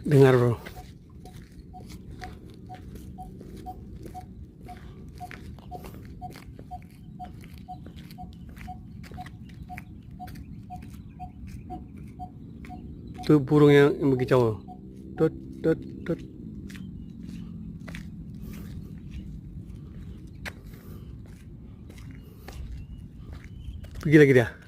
Dengar bro. Itu burung yang berkicau. Tut tut tut. Pergi lagi dia.